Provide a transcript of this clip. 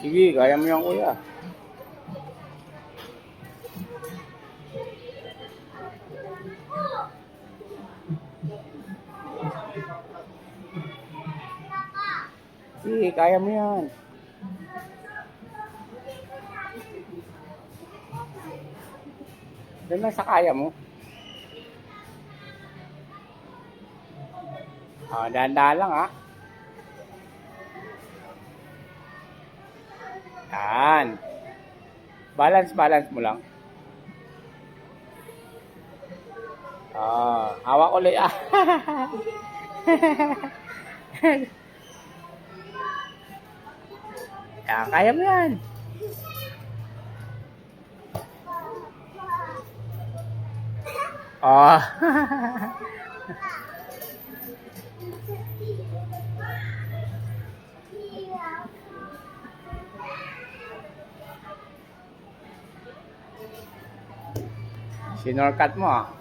Sige, kaya mo yan, kuya. Sige, kaya mo yan. Doon lang sa kaya mo. Dahan-dahan lang, ha. Yan. Balance mo lang. Hawak ulit. Yan, kaya mo yan. Oh. Sinorkat mo, ah.